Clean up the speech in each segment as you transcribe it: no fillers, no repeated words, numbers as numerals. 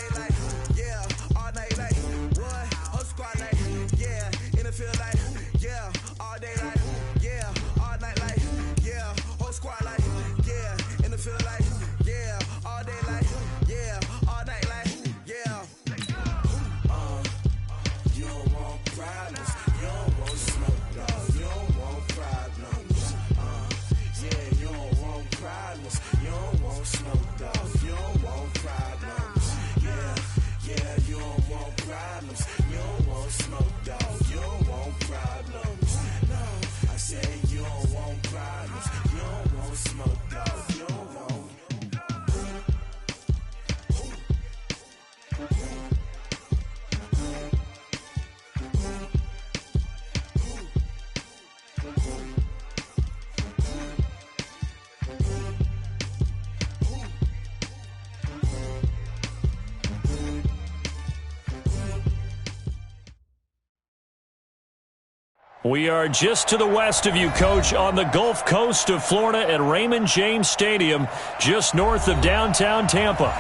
day like, yeah, all night like, what? Whole squad like, yeah, in the field like, yeah, all day like, yeah, all night like, yeah, whole squad like, yeah, in the field like, yeah, all day like, yeah, all night like, yeah. You don't want problems, you don't want smoke, dog, you don't want problems. Yeah, you don't want problems, you don't want smoke, dog, you don't want problems. Yeah, you don't want problems, you don't want smoke, dog, you don't want problems. No, I said you don't want problems, you don't want smoke, dog, you don't want. We are just to the west of you, Coach, on the Gulf Coast of Florida at Raymond James Stadium, just north of downtown Tampa.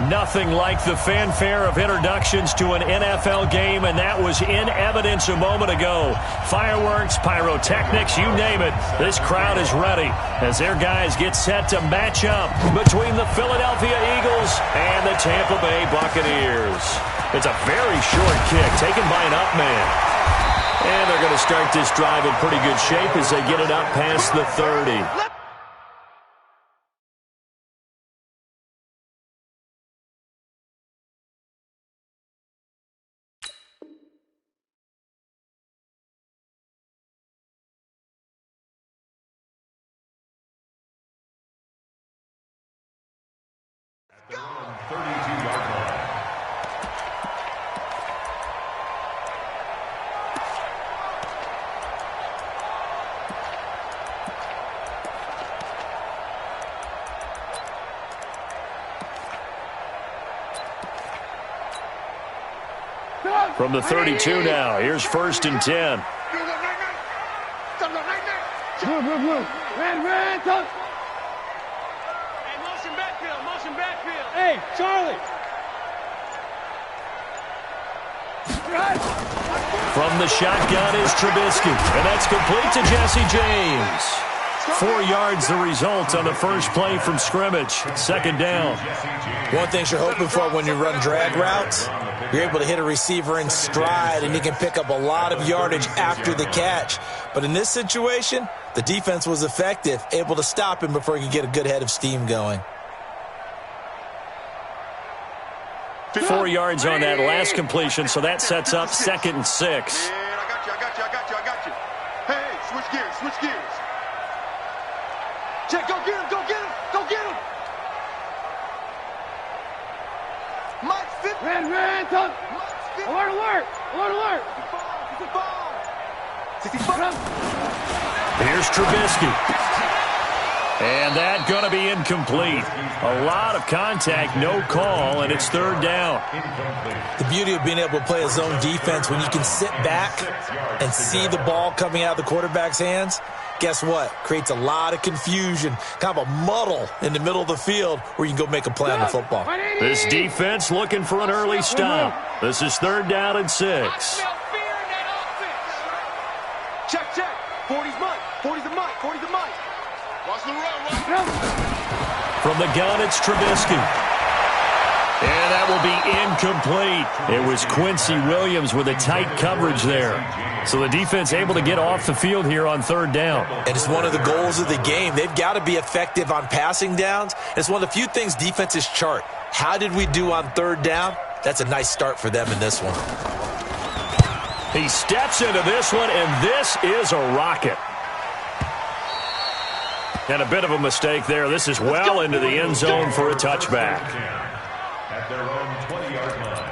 Nothing like the fanfare of introductions to an NFL game, and that was in evidence a moment ago. Fireworks, pyrotechnics, you name it. This crowd is ready as their guys get set to match up between the Philadelphia Eagles and the Tampa Bay Buccaneers. It's a very short kick taken by an up man. And they're going to start this drive in pretty good shape as they get it up past the 30. From the 32 now, here's 1st and 10. Blue. Red, touch. Hey, motion backfield. Hey, Charlie. From the shotgun is Trubisky, and that's complete to Jesse James. 4 yards the result on the first play from scrimmage. 2nd down. One thing you're hoping for when you run drag routes, you're able to hit a receiver in stride, and you can pick up a lot of yardage after the catch. But in this situation, the defense was effective, able to stop him before he could get a good head of steam going. 4 yards on that last completion, so that sets up 2nd and 6. Yeah, I got you. Hey, switch gears. Check, go get him. Mike, fit. Red, touch. Alert. 65. Here's Trubisky. And that going to be incomplete. A lot of contact, no call, and it's 3rd down. The beauty of being able to play a zone defense when you can sit back and see the ball coming out of the quarterback's hands, guess what? Creates a lot of confusion, kind of a muddle in the middle of the field where you can go make a play on the football. This defense looking for an early stop. This is 3rd down and 6. Check. 40's Mike. Watch the run. From the gun, it's Trubisky. And that will be incomplete. It was Quincy Williams with a tight coverage there. So the defense able to get off the field here on 3rd down. And it's one of the goals of the game. They've got to be effective on passing downs. It's one of the few things defenses chart. How did we do on 3rd down? That's a nice start for them in this one. He steps into this one, and this is a rocket. And a bit of a mistake there. This is well into the end zone for a touchback. At their own 20-yard line.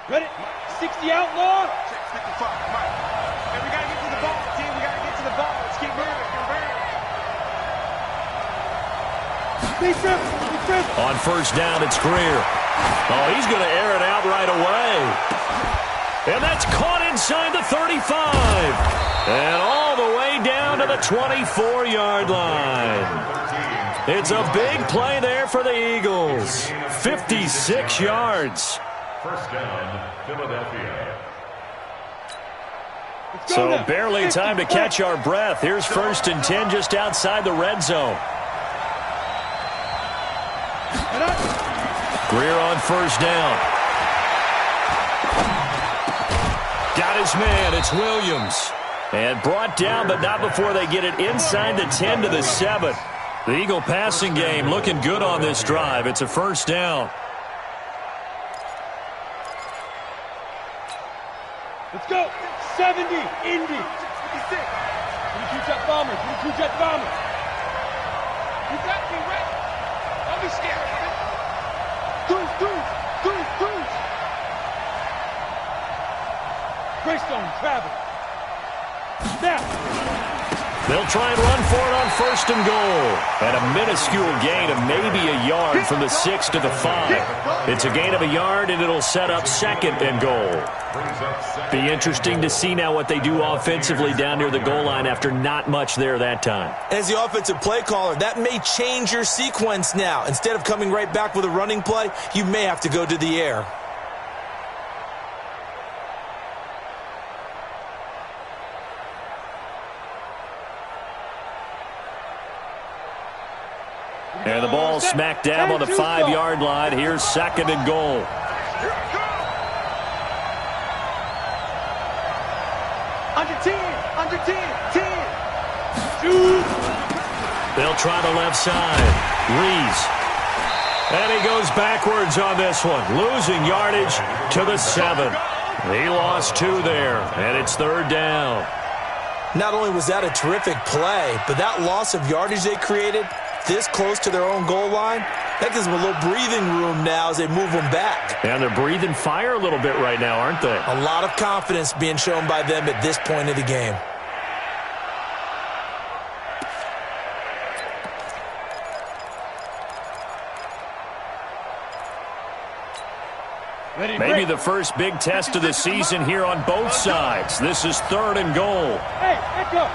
Ready? 60 outlaw. Check 55, Mike. Hey, we got to get to the ball, team. We got to get to the ball. On first down, it's Greer. Oh, he's going to air it out right away. And that's caught inside the 35. And all the way down to the 24-yard line. It's a big play there for the Eagles. 56 yards. First down, Philadelphia. So barely time to catch our breath. Here's 1st and 10 just outside the red zone. Greer on first down. Got his man. It's Williams. And brought down, but not before they get it inside the 10 to the 7. The Eagle passing game looking good on this drive. It's a first down. Let's go. 70, Indy. 56. 22 jet bomber. 22 jet bomber. You got me, Red. Don't be scared. Deuce. Greystone, Travis. Snap. They'll try and run for it on 1st and goal. And a minuscule gain of maybe a yard from the 6 to the 5. It's a gain of a yard, and it'll set up 2nd and goal. Be interesting to see now what they do offensively down near the goal line after not much there that time. As the offensive play caller, that may change your sequence now. Instead of coming right back with a running play, you may have to go to the air. And the ball smack dab on the 5-yard line. Here's 2nd and goal. Under 10. 10. They'll try the left side. Rees. And he goes backwards on this one. Losing yardage to the 7. He lost 2 there. And it's 3rd down. Not only was that a terrific play, but that loss of yardage they created this close to their own goal line, that gives them a little breathing room now as they move them back. And they're breathing fire a little bit right now, aren't they? A lot of confidence being shown by them at this point of the game. Maybe the first big test of the season here on both sides. This is 3rd and goal. Hey, let's go.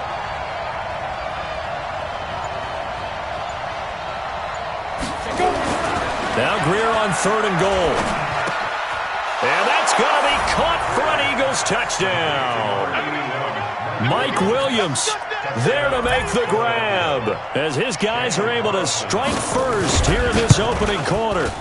Now Greer on 3rd and goal. And that's going to be caught for an Eagles touchdown. Mike Williams there to make the grab as his guys are able to strike first here in this opening quarter.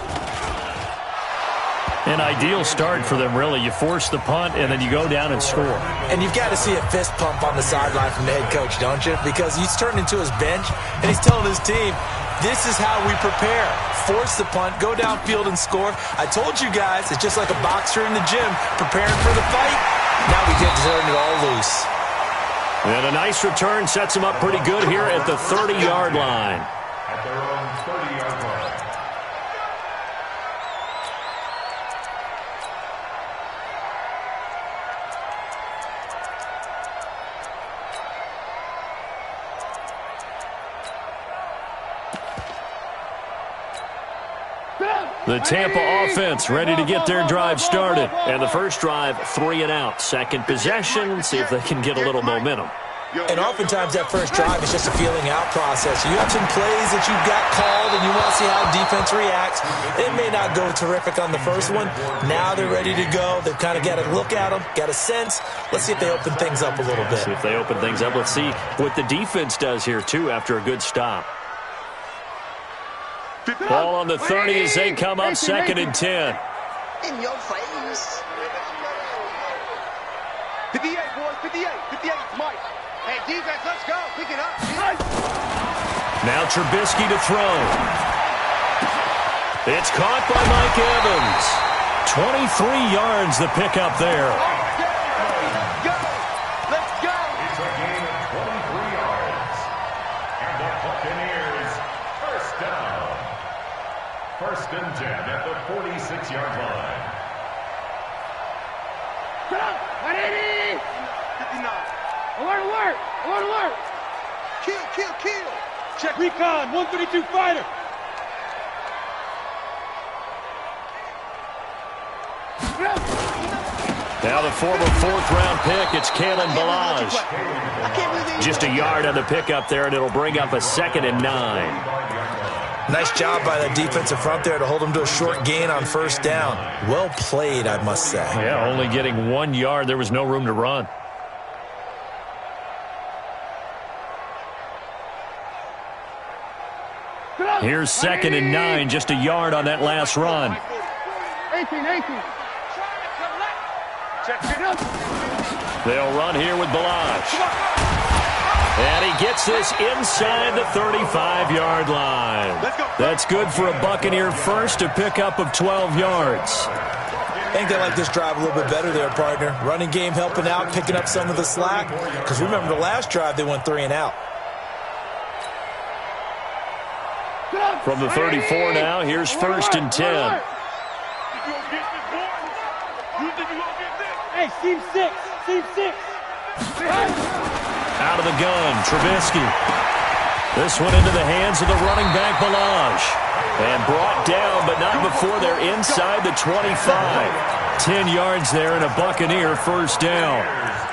An ideal start for them, really. You force the punt, and then you go down and score. And you've got to see a fist pump on the sideline from the head coach, don't you? Because he's turned into his bench, and he's telling his team, this is how we prepare. Force the punt, go downfield and score. I told you guys, it's just like a boxer in the gym preparing for the fight. Now we get to turn it all loose. And a nice return sets him up pretty good here at the 30-yard line. At their own 30-yard line. The Tampa offense ready to get their drive started. And the first drive, 3 and out. Second possession, see if they can get a little momentum. And oftentimes that first drive is just a feeling out process. You have some plays that you've got called and you want to see how defense reacts. It may not go terrific on the first one. Now they're ready to go. They've kind of got to look at them, got a sense. Let's see if they open things up a little bit. See if they open things up. Let's see what the defense does here, too, after a good stop. Ball on the 30 as they come up 2nd and 10. In your face. 58, boys, 58, Mike. Hey, defense, let's go. Pick it up. Now Trubisky to throw. It's caught by Mike Evans. 23 yards the pickup there. Go. Let's go. It's a gain of 23 yards. And the Buccaneers, first down. 1st and 10 at the 46-yard line. Ready? 59. Alert. Kill. Check recon, 132 fighter. Now the former fourth-round pick, it's Kalen Balazs. Just a yard on the pickup there, and it'll bring up a 2nd and 9. Nice job by the defensive front there to hold him to a short gain on first down. Well played, I must say. Yeah, only getting 1 yard. There was no room to run. Here's 2nd and 9, just a yard on that last run. 18. They'll run here with Balazs. And he gets this inside the 35-yard line. That's good for a Buccaneer first, a pickup of 12 yards. I think they like this drive a little bit better there, partner. Running game helping out, picking up some of the slack. Because remember, the last drive, they went 3 and out. From the 34 now, here's 1st and 10. Hey, seam 6. Out of the gun, Trubisky. This one into the hands of the running back, Balazs. And brought down, but not before they're inside the 25. 10 yards there and a Buccaneer first down.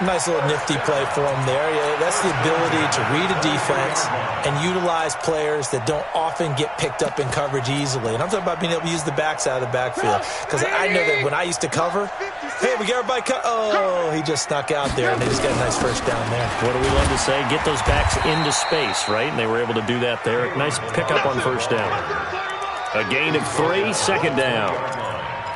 Nice little nifty play for him there. Yeah, that's the ability to read a defense and utilize players that don't often get picked up in coverage easily. And I'm talking about being able to use the backside of the backfield. Because I know that when I used to cover, hey, we got everybody cut. Oh, he just snuck out there, and they just got a nice first down there. What do we love to say? Get those backs into space, right? And they were able to do that there. Nice pickup on first down. A gain of 3, 2nd down.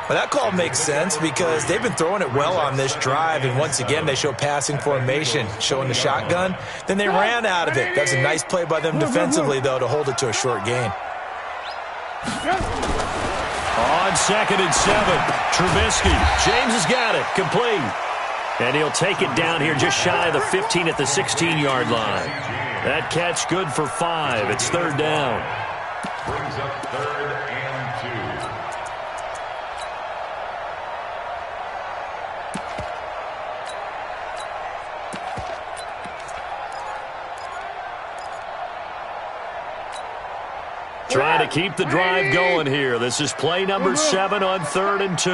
Well, that call makes sense because they've been throwing it well on this drive, and once again, they show passing formation, showing the shotgun. Then they ran out of it. That's a nice play by them defensively, though, to hold it to a short gain. On 2nd and 7, Trubisky. James has got it, complete. And he'll take it down here just shy of the 15 at the 16-yard line. That catch good for 5. It's 3rd down. Brings up 3rd and 2. Trying to keep the drive going here. This is play number 7 on 3rd and 2.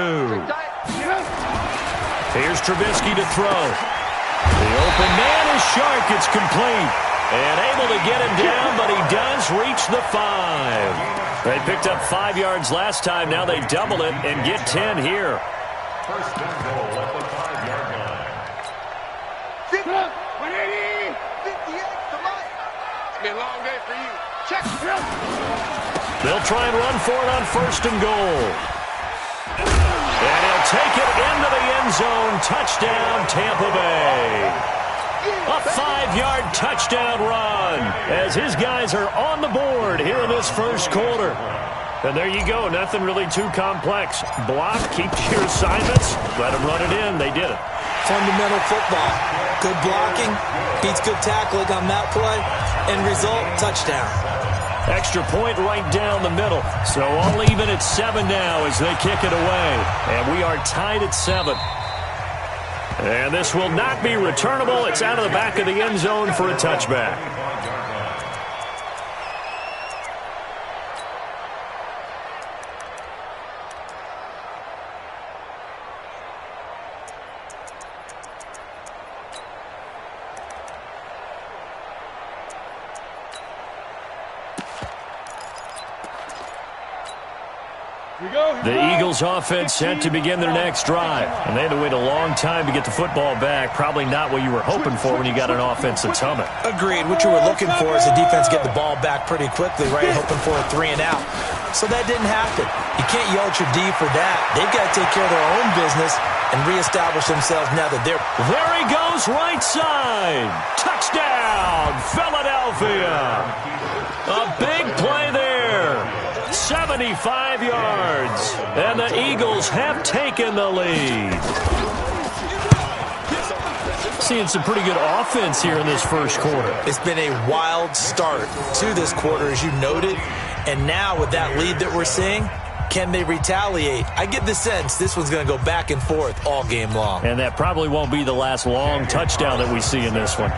Here's Trubisky to throw. The open man is Shark. It's complete. And able to get him down, but he does reach the 5. They picked up 5 yards last time. Now they double it and get 10 here. First and goal at the 5-yard line. 180. 58, come on. It's been a long day for you. Check. They'll try and run for it on 1st and goal. And he'll take it into the end zone. Touchdown, Tampa Bay. A 5-yard touchdown run as his guys are on the board here in this first quarter. And there you go. Nothing really too complex. Block, keep to your assignments, let them run it in. They did it. Fundamental football. Good blocking, beats good tackling on that play. End result, touchdown. Extra point right down the middle. So all even at 7 now as they kick it away. And we are tied at 7. And this will not be returnable. It's out of the back of the end zone for a touchback. The Eagles offense set to begin their next drive. And they had to wait a long time to get the football back. Probably not what you were hoping for when you got an offense that's humming. Agreed. What you were looking for is the defense get the ball back pretty quickly, right? Hoping for a 3 and out. So that didn't happen. You can't yell at your D for that. They've got to take care of their own business and reestablish themselves now that they're... There he goes, right side. Touchdown, Philadelphia. A big play there. 75 yards, and the Eagles have taken the lead. Seeing some pretty good offense here in this first quarter. It's been a wild start to this quarter, as you noted, and now with that lead that we're seeing, can they retaliate? I get the sense this one's going to go back and forth all game long. And that probably won't be the last long touchdown that we see in this one.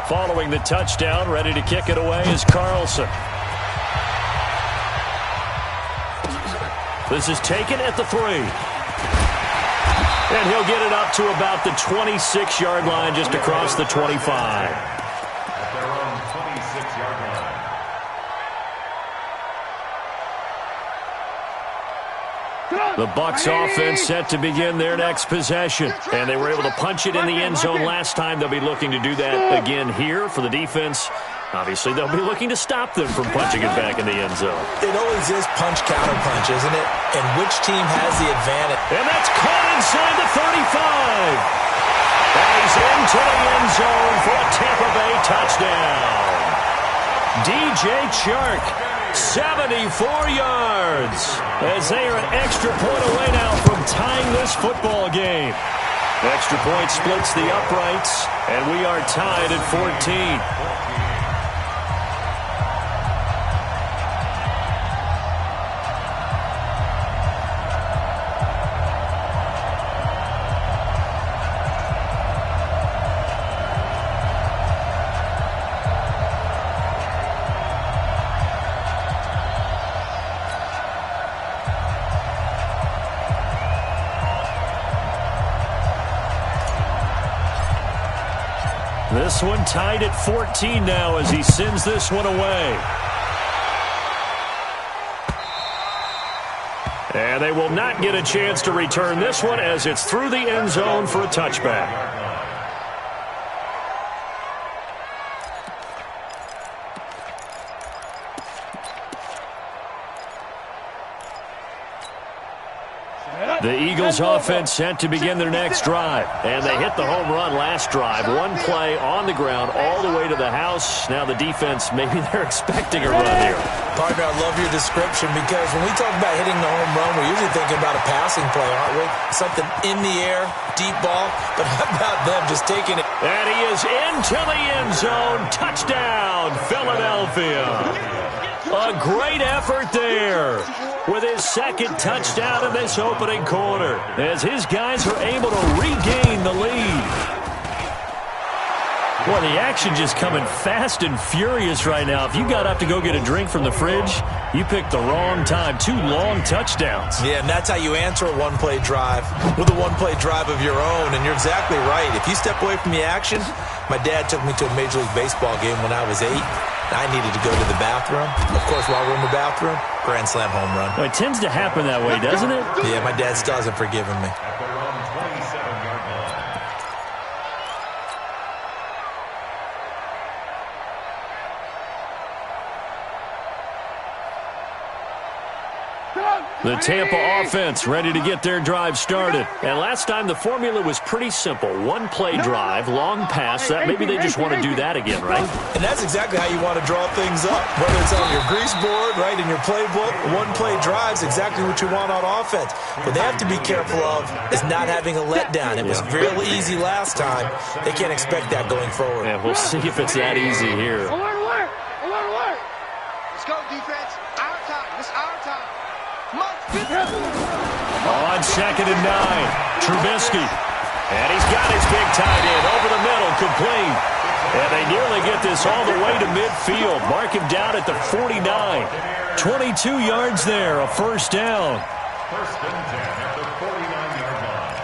Following the touchdown, ready to kick it away is Carlson. This is taken at the 3. And he'll get it up to about the 26-yard line, just across the 25. At their own 26-yard line. The Bucs offense set to begin their next possession. And they were able to punch it in the end zone last time. They'll be looking to do that again here for the defense. Obviously, they'll be looking to stop them from punching it back in the end zone. It always is punch-counter-punch, isn't it? And which team has the advantage? And that's caught inside the 35. And he's into the end zone for a Tampa Bay touchdown. DJ Chark, 74 yards, as they are an extra point away now from tying this football game. Extra point splits the uprights, and we are tied at 14. This one tied at 14 now as he sends this one away. And they will not get a chance to return this one as it's through the end zone for a touchback. The Eagles offense set to begin their next drive. And they hit the home run last drive. One play on the ground all the way to the house. Now the defense, maybe they're expecting a run here. Partner, I love your description because when we talk about hitting the home run, we're usually thinking about a passing play, aren't we? Something in the air, deep ball. But how about them just taking it? And he is into the end zone. Touchdown, Philadelphia. A great effort there with his second touchdown in this opening quarter as his guys are able to regain the lead. Well, the action just coming fast and furious right now. If you got up to go get a drink from the fridge, you picked the wrong time. 2 long touchdowns. Yeah, and that's how you answer a one-play drive with a one-play drive of your own. And you're exactly right. If you step away from the action, my dad took me to a Major League Baseball game when I was 8. I needed to go to the bathroom. Of course, while we're in the bathroom, grand slam home run. Well, it tends to happen that way, doesn't it? Yeah, my dad still hasn't forgiven me. At their own 27-yard line. The Tampa offense ready to get their drive started. And last time the formula was pretty simple. One-play drive, long pass. That maybe they just want to do that again, right? And that's exactly how you want to draw things up. Whether it's on your grease board, right, in your playbook, one-play drive's exactly what you want on offense. What they have to be careful of is not having a letdown. It was real easy last time. They can't expect that going forward. And we'll see if it's that easy here. Alert, alert! Alert, alert! Let's go, defense. Our time. It's our time. On 2nd and 9, Trubisky. And he's got his big tight end over the middle, complete. And they nearly get this all the way to midfield. Mark him down at the 49. 22 yards there, a first down. First and 10 at the 49-yard line.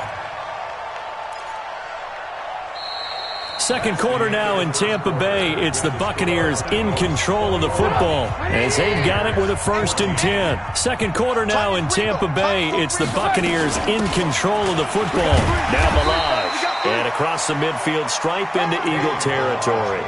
Second quarter now in Tampa Bay. It's the Buccaneers in control of the football as they've got it with a 1st and 10. Second quarter now in Tampa Bay. It's the Buccaneers in control of the football. Now Balaj. And across the midfield stripe into Eagle territory.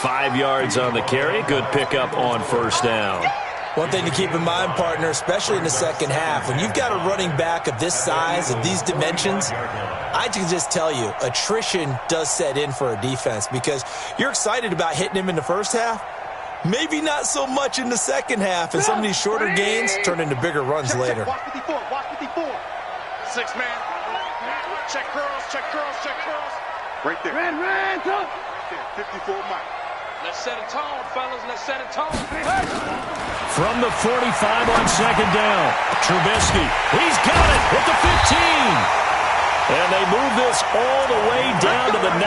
5 yards on the carry. Good pickup on first down. One thing to keep in mind, partner, especially in the second half, when you've got a running back of this size, of these dimensions, I can just tell you, attrition does set in for a defense because you're excited about hitting him in the first half. Maybe not so much in the second half, and some of these shorter gains turn into bigger runs later. Watch 54, watch 54. 6 man. Check curls, check curls, check curls. Right there. Ran, come. Right there. 54 Mike. Let's set a tone, fellas. Let's set a tone. From the 45 on 2nd down, Trubisky. He's got it at the 15. And they move this all the way down to the 9.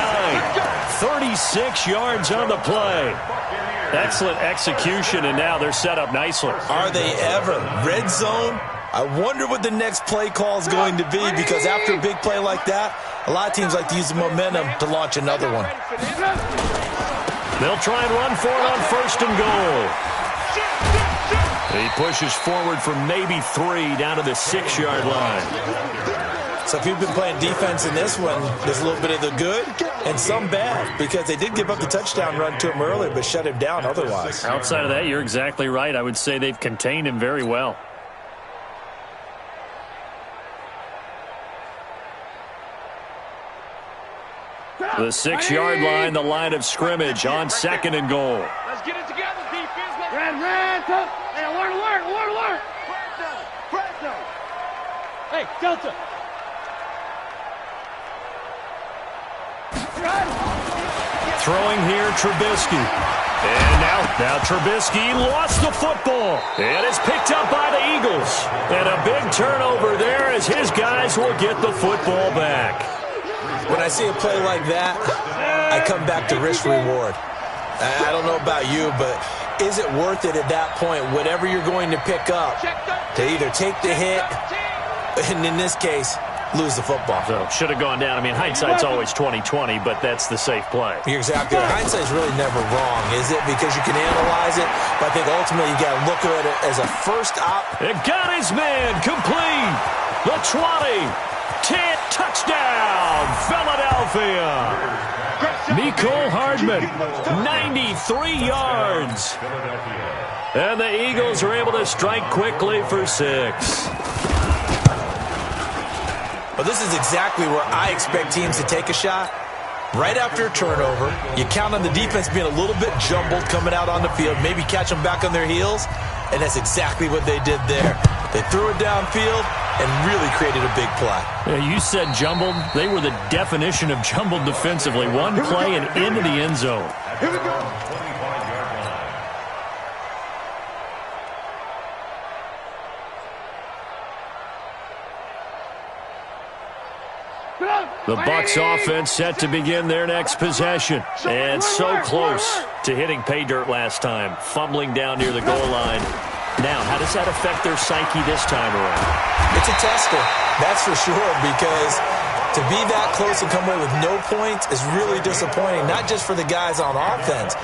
36 yards on the play. Excellent execution, and now they're set up nicely. Are they ever? Red zone, I wonder what the next play call is going to be, because after a big play like that, a lot of teams like to use the momentum to launch another one. They'll try and run for it on 1st and goal. He pushes forward for maybe 3 down to the 6-yard line. So if you've been playing defense in this one, there's a little bit of the good and some bad, because they did give up the touchdown run to him earlier, but shut him down otherwise. Outside of that, you're exactly right. I would say they've contained him very well. The 6-yard line, the line of scrimmage on 2nd and goal. Let's get it together, defense. Red. Hey, alert. Fresno. Hey, Delta. Throwing here, Trubisky. And now Trubisky lost the football. And it's picked up by the Eagles. And a big turnover there as his guys will get the football back. When I see a play like that, I come back to risk-reward. I don't know about you, but is it worth it at that point, whatever you're going to pick up, to either take the hit, and in this case, lose the football? So should have gone down. I mean, hindsight's always 20/20, but that's the safe play. You're exactly right. Hindsight's really never wrong, is it? Because you can analyze it, but I think ultimately you got to look at it as a first op. It got his man complete. The 20. 10, touchdown, Philadelphia. Mecole Hardman, 93 yards. And the Eagles are able to strike quickly for 6. Well, this is exactly where I expect teams to take a shot. Right after a turnover, you count on the defense being a little bit jumbled coming out on the field, maybe catch them back on their heels, and that's exactly what they did there. They threw it downfield and really created a big play. Yeah, you said jumbled. They were the definition of jumbled defensively. One play and into the end zone. Here we go. The Bucs offense set to begin their next possession. And so close to hitting pay dirt last time. Fumbling down near the goal line. Now, how does that affect their psyche this time around? It's a tester, that's for sure, because to be that close and come away with no points is really disappointing, not just for the guys on offense,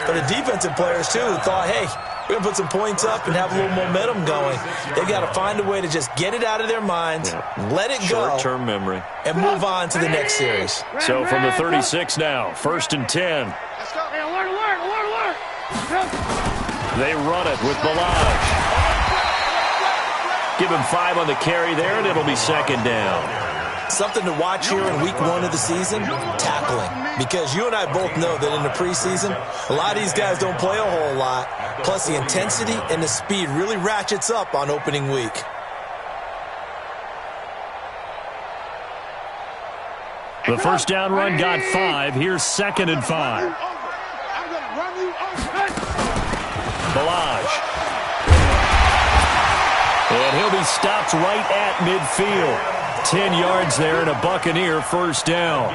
but the defensive players, too, who thought, hey, we're going to put some points up and have a little momentum going. They've got to find a way to just get it out of their minds, let it go, short-term memory, and move on to the next series. So from the 36 now, 1st and 10. Let's go. Hey, alert. They run it with Balaj. Give him 5 on the carry there, and it'll be 2nd down. Something to watch here in week 1 of the season, tackling. Because you and I both know that in the preseason, a lot of these guys don't play a whole lot. Plus, the intensity and the speed really ratchets up on opening week. The first down run got 5. Here's 2nd and 5. Balaj. And he'll be stopped right at midfield. 10 yards there and a Buccaneer first down.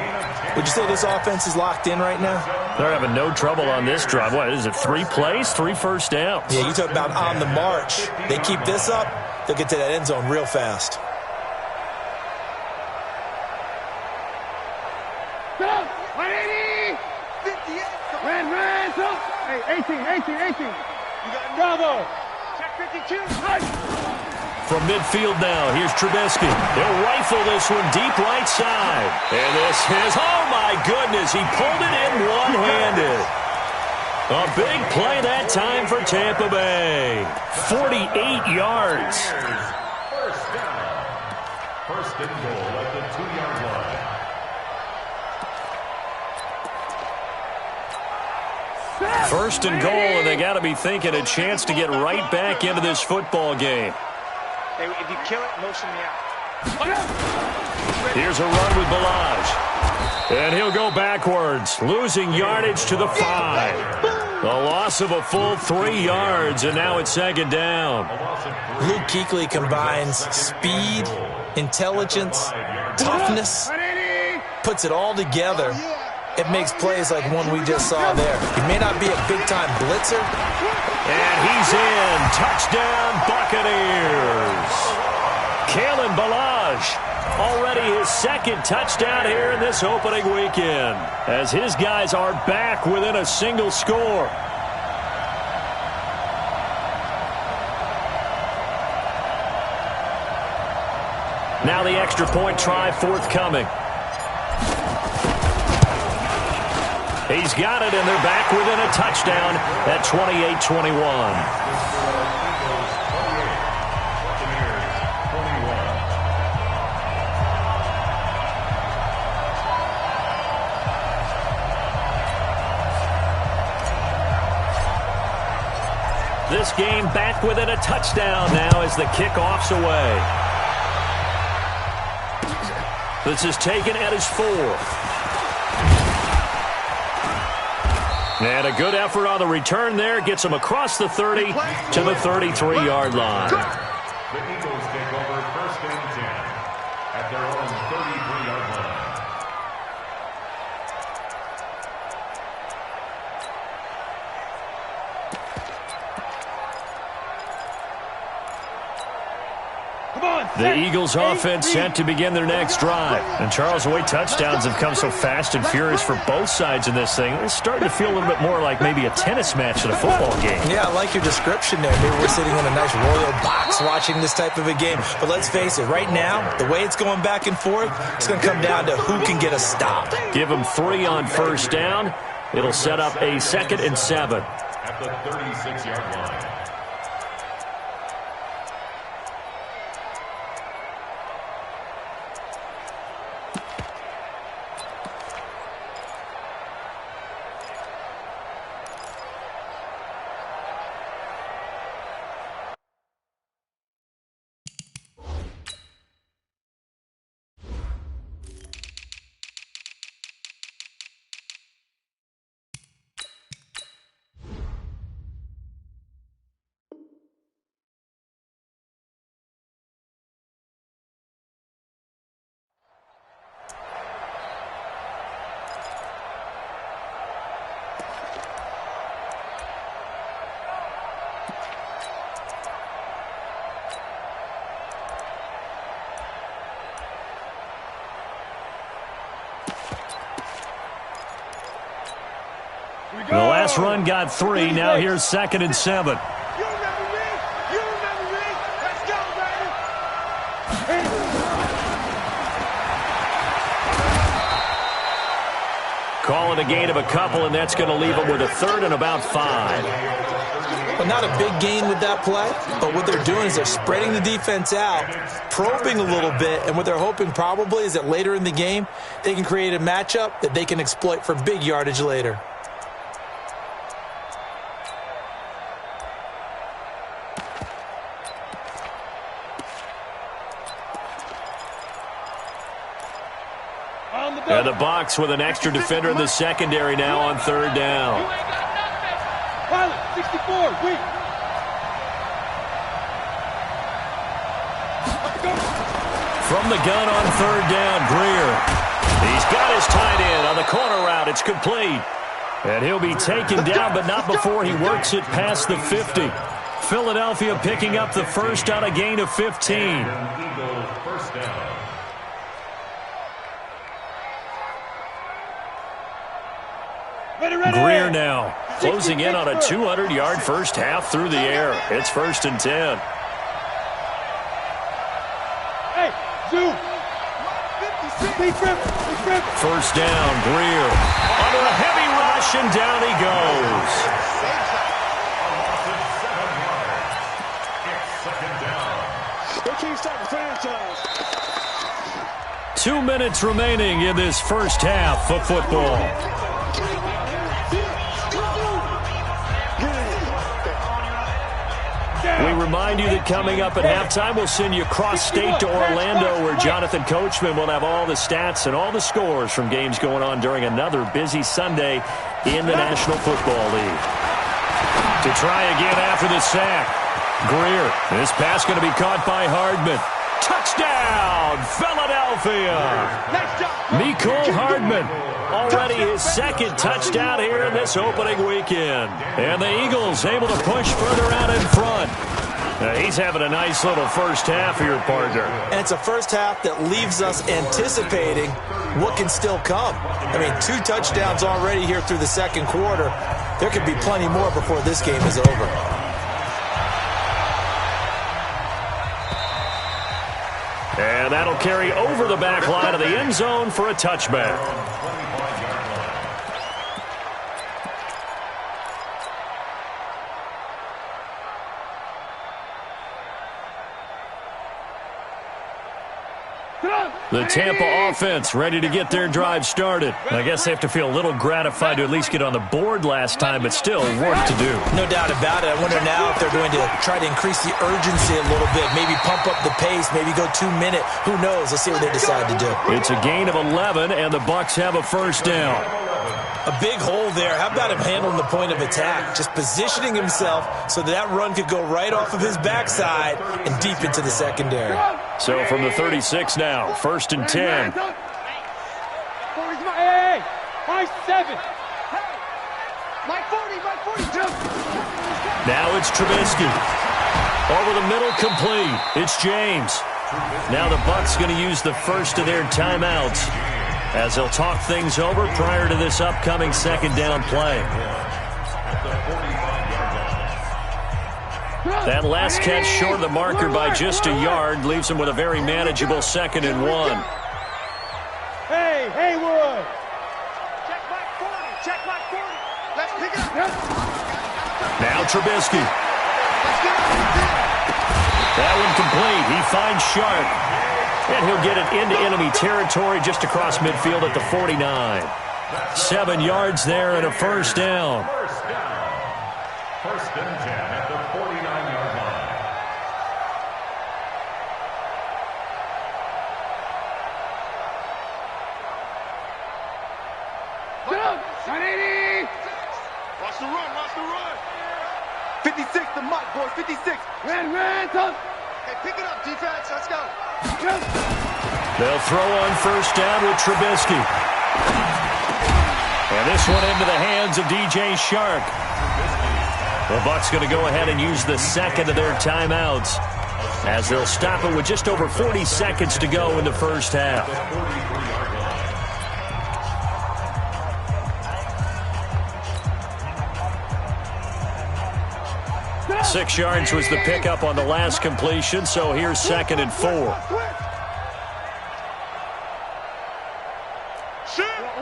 Would you say this offense is locked in right now? They're having no trouble on this drive. What is it, 3 plays, 3 first downs? Yeah, you talk about on the march. They keep this up, they'll get to that end zone real fast. Hey, 18. You got Bravo. Check 52. From midfield now, here's Trubisky. He'll rifle this one deep right side. And this is, oh my goodness, he pulled it in one-handed. A big play that time for Tampa Bay. 48 yards. First down. 1st and goal at the 2-yard line. First and goal, and they got to be thinking a chance to get right back into this football game. Hey, if you kill it, motion me out. Here's a run with Balaj. And he'll go backwards, losing yardage to the 5. A loss of a full 3 yards, and now it's 2nd down. Luke Kuechly combines speed, intelligence, toughness, puts it all together. It makes plays like one we just saw there. He may not be a big-time blitzer. And he's in. Touchdown, Buccaneers. Kalen Ballage. Already his second touchdown here in this opening weekend, as his guys are back within a single score. Now the extra point try forthcoming. He's got it, and they're back within a touchdown at 28-21. This game back within a touchdown now as the kickoff's away. This is taken at his 4. And a good effort on the return there. Gets him across the 30 to the 33-yard line. The Eagles take over 1st and 10 at their own 33-yard line. The Eagles offense set to begin their next drive. And Charles, the way touchdowns have come so fast and furious for both sides in this thing, it's starting to feel a little bit more like maybe a tennis match than a football game. Yeah, I like your description there. Maybe we're sitting in a nice royal box watching this type of a game. But let's face it, right now, the way it's going back and forth, it's going to come down to who can get a stop. Give them 3 on first down. It'll set up a 2nd and 7. At the 36-yard line. The last run got 3. Now here's 2nd and 7. You remember me? You remember me? Let's go, baby! Call it a gain of a couple, and that's going to leave them with a 3rd and about 5. Well, not a big gain with that play, but what they're doing is they're spreading the defense out, probing a little bit, and what they're hoping probably is that later in the game, they can create a matchup that they can exploit for big yardage later. And the box with an extra defender in the secondary now on 3rd down. Pilot, 64, weak. From the gun on 3rd down, Greer. He's got his tight end on the corner route. It's complete. And he'll be taken down, but not before he works it past the 50. Philadelphia picking up the first on a gain of 15. Eagles first down. Greer now closing in on a 200-yard first half through the air. It's 1st and 10. Hey, Zoo. First down, Greer. Under a heavy rush, and down he goes. It's 2nd down. They can't stop the franchise. 2 minutes remaining in this first half of football. We remind you that coming up at halftime, we'll send you cross-state to Orlando, where Jonathan Coachman will have all the stats and all the scores from games going on during another busy Sunday in the National Football League. To try again after the sack, Greer. This pass going to be caught by Hardman. Touchdown, Philadelphia! Mecole Hardman. Already his 2nd touchdown here in this opening weekend. And the Eagles able to push further out in front. He's having a nice little first half here, partner. And it's a first half that leaves us anticipating what can still come. I mean, 2 touchdowns already here through the second quarter. There could be plenty more before this game is over. And that'll carry over the back line of the end zone for a touchback. The Tampa offense ready to get their drive started. I guess they have to feel a little gratified to at least get on the board last time, but still work to do. No doubt about it. I wonder now if they're going to try to increase the urgency a little bit, maybe pump up the pace, maybe go 2-minute. Who knows? Let's see what they decide to do. It's a gain of 11, and the Bucs have a first down. A big hole there. How about him handling the point of attack? Just positioning himself so that run could go right off of his backside and deep into the secondary. So from the 36 now, first and 10. Hey, my 7. My 40. Now it's Trubisky. Over the middle, complete. It's James. Now the Bucs going to use the first of their timeouts as they'll talk things over prior to this upcoming second down play. That last catch short of the marker by just a yard leaves him with a very manageable 2nd and 1. Hey, Haywood. Check my 40. Let's pick it up. Now Trubisky. That one complete. He finds Sharp. And he'll get it into enemy territory just across midfield at the 49. 7 yards there and a first down. First and 10 at the 49-yard line. Get up. 180. Watch the run. 56 to Mike, boys. 56. Ran, touch. Hey, pick it up, defense. Let's go. They'll throw on first down with Trubisky. And this one into the hands of DJ Shark. The Bucs going to go ahead and use the second of their timeouts as they'll stop it with just over 40 seconds to go in the first half. 6 yards was the pickup on the last completion, so here's 2nd and 4.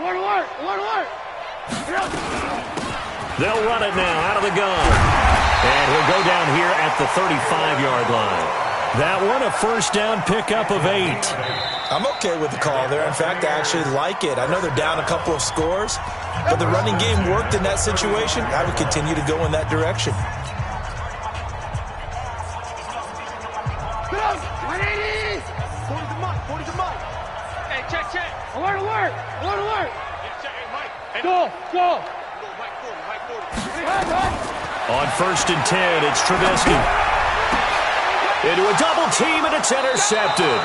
Alert. They'll run it now out of the gun. And he'll go down here at the 35-yard line. That one, a first down pickup of 8. I'm okay with the call there. In fact, I actually like it. I know they're down a couple of scores, but the running game worked in that situation. I would continue to go in that direction. 180. 40 to Mike. Hey, check. Alert. Yeah, check. Hey, Mike. Hey, Go. Mike 40. On first and 10, it's Trubisky. Into a double team, and it's intercepted.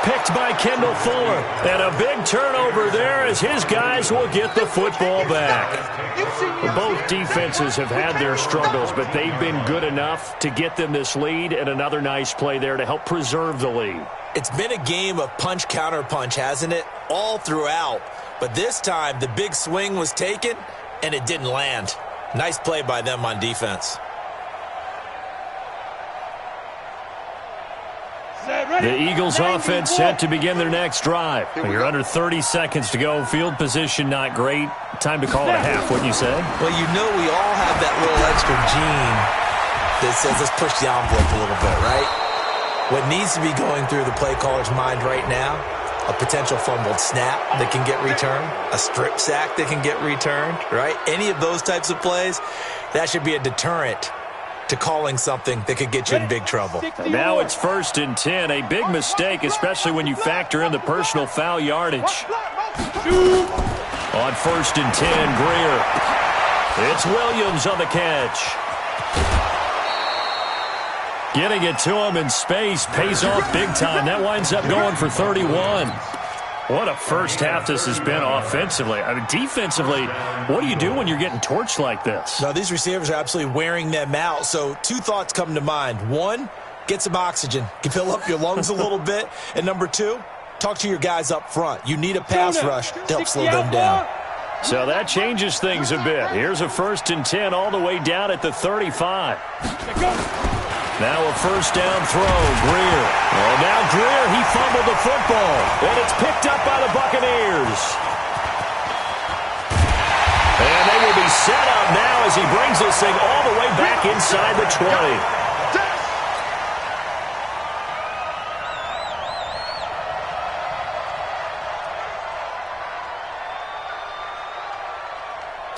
Picked by Kendall Fuller. And a big turnover there as his guys will get the football back. Both defenses have had their struggles, but they've been good enough to get them this lead, and another nice play there to help preserve the lead. It's been a game of punch-counter-punch, hasn't it? All throughout. But this time, the big swing was taken, and it didn't land. Nice play by them on defense. The Eagles offense set to begin their next drive. You're under 30 seconds to go. Field position not great. Time to call it a half, wouldn't you say? Well, you know we all have that little extra gene that says let's push the envelope a little bit, right? What needs to be going through the play caller's mind right now, a potential fumbled snap that can get returned, a strip sack that can get returned, right? Any of those types of plays, that should be a deterrent to calling something that could get you in big trouble. Now it's first and 10. A big mistake, especially when you factor in the personal foul yardage. On first and 10, Greer. It's Williams on the catch. Getting it to him in space pays off big time. That winds up going for 31. What a first half this has been offensively. I mean, defensively, what do you do when you're getting torched like this? Now, these receivers are absolutely wearing them out. So 2 thoughts come to mind. 1, get some oxygen. You fill up your lungs a little bit. And number 2, talk to your guys up front. You need a pass rush to help slow them down. So that changes things a bit. Here's a 1st and 10 all the way down at the 35. Now a first down throw, Greer. And now Greer, he fumbled the football. And it's picked up by the Buccaneers. And they will be set up now as he brings this thing all the way back inside the 20.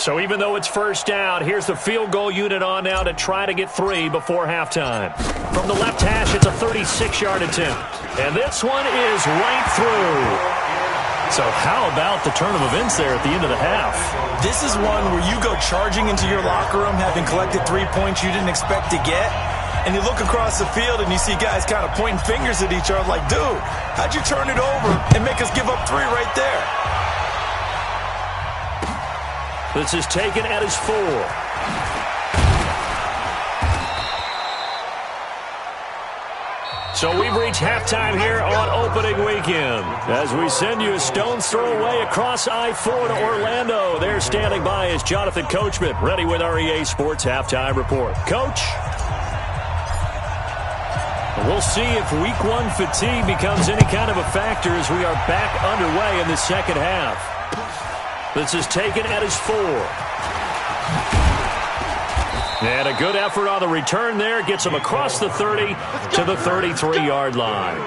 So even though it's first down, here's the field goal unit on now to try to get 3 before halftime. From the left hash, it's a 36-yard attempt. And this one is right through. So how about the turn of events there at the end of the half? This is one where you go charging into your locker room having collected 3 points you didn't expect to get. And you look across the field and you see guys kind of pointing fingers at each other like, dude, how'd you turn it over and make us give up 3 right there? This is taken at his 4. So we've reached halftime here on opening weekend as we send you a stone's throw away across I-4 to Orlando. There standing by is Jonathan Coachman, ready with our EA Sports Halftime Report. Coach? We'll see if Week 1 fatigue becomes any kind of a factor as we are back underway in the second half. This is taken at his 4. And a good effort on the return there. Gets him across the 30 to the 33-yard line.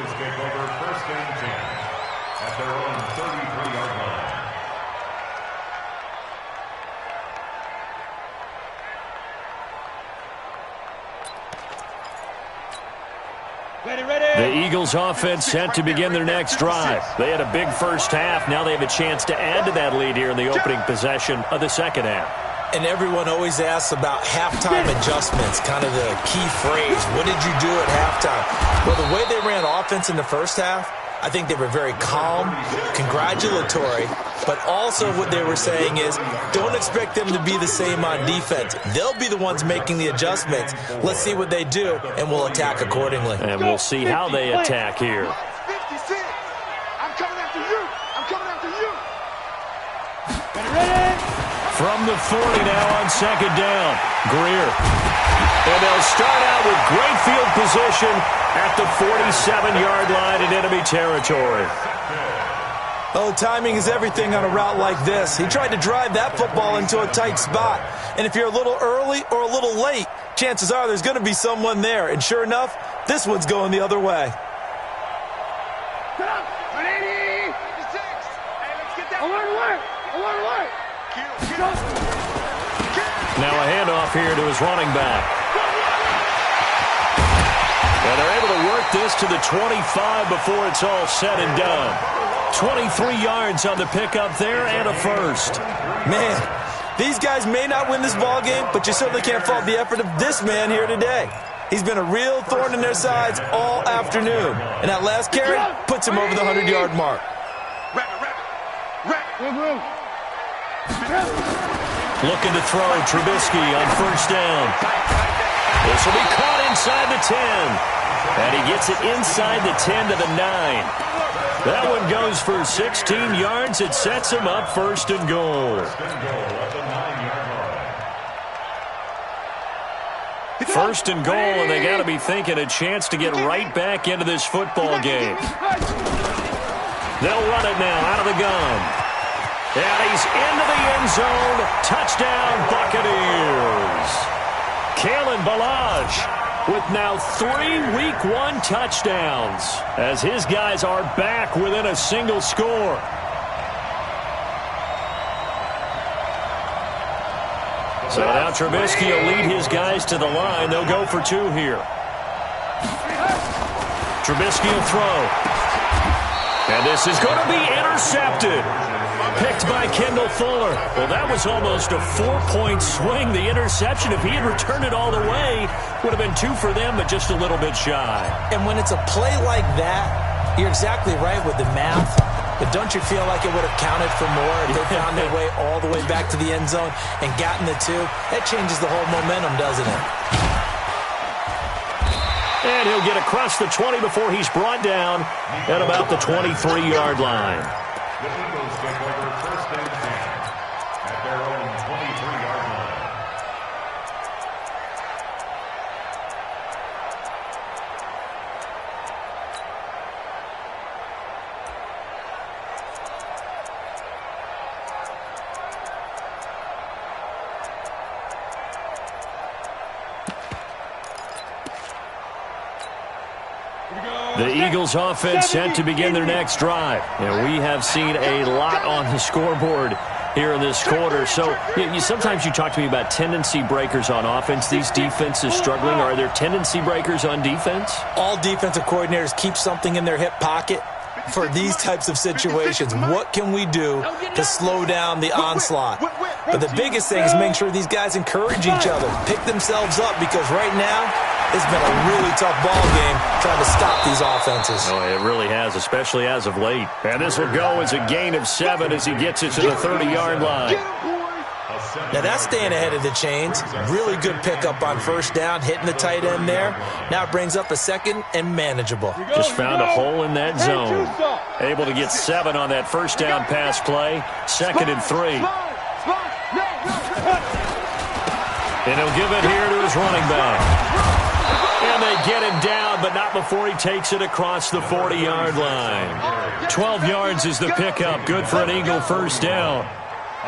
The Eagles offense set to begin their next drive. They had a big first half. Now they have a chance to add to that lead here in the opening possession of the second half. And everyone always asks about halftime adjustments, kind of the key phrase. What did you do at halftime? Well, the way they ran offense in the first half, I think they were very calm, congratulatory, but also what they were saying is don't expect them to be the same on defense. They'll be the ones making the adjustments. Let's see what they do, and we'll attack accordingly. And we'll see how they attack here. 56. I'm coming after you. I'm coming after you. Ready? From the 40 now on second down, Greer. And they'll start out with great field position at the 47-yard line in enemy territory. Oh, timing is everything on a route like this. He tried to drive that football into a tight spot. And if you're a little early or a little late, chances are there's going to be someone there. And sure enough, this one's going the other way. Now a handoff here to his running back. And they're able to work this to the 25 before it's all said and done. 23 yards on the pickup there and a first. Man, these guys may not win this ball game, but you certainly can't fault the effort of this man here today. He's been a real thorn in their sides all afternoon. And that last carry puts him over the 100-yard mark. Looking to throw Trubisky on first down. This will be caught inside the 10. And he gets it inside the 10 to the 9. That one goes for 16 yards. It sets him up first and goal. First and goal, and they got to be thinking a chance to get right back into this football game. They'll run it now out of the gun. And he's into the end zone. Touchdown, Buccaneers. Kalen Ballage with now 3 Week 1 touchdowns as his guys are back within a single score. So now Trubisky will lead his guys to the line. They'll go for 2 here. Trubisky will throw. And this is going to be intercepted. Picked by Kendall Fuller. Well, that was almost a 4-point swing. The interception, if he had returned it all the way, would have been 2 for them, but just a little bit shy. And when it's a play like that, you're exactly right with the math. But don't you feel like it would have counted for more if they found their way all the way back to the end zone and gotten the 2? That changes the whole momentum, doesn't it? And he'll get across the 20 before he's brought down at about the 23-yard line. The Eagles take over first and 10 at their own 23-yard line. The Eagles offense set to begin their next drive. And we have seen a lot on the scoreboard here in this quarter. So sometimes you talk to me about tendency breakers on offense. These defenses struggling. Are there tendency breakers on defense? All defensive coordinators keep something in their hip pocket for these types of situations. What can we do to slow down the onslaught? But the biggest thing is make sure these guys encourage each other, pick themselves up, because right now it's been a really tough ball game trying to stop these offenses. Oh, it really has, especially as of late. And this will go as a gain of 7 as he gets it to the 30-yard line. Now that's staying ahead of the chains. Really good pickup on first down, hitting the tight end there. Now it brings up a second and manageable. Just found a hole in that zone. Able to get 7 on that first down pass play. 2nd and 3. And he'll give it here to his running back. And they get him down, but not before he takes it across the 40-yard line. 12 yards is the pickup. Good for an Eagle first down.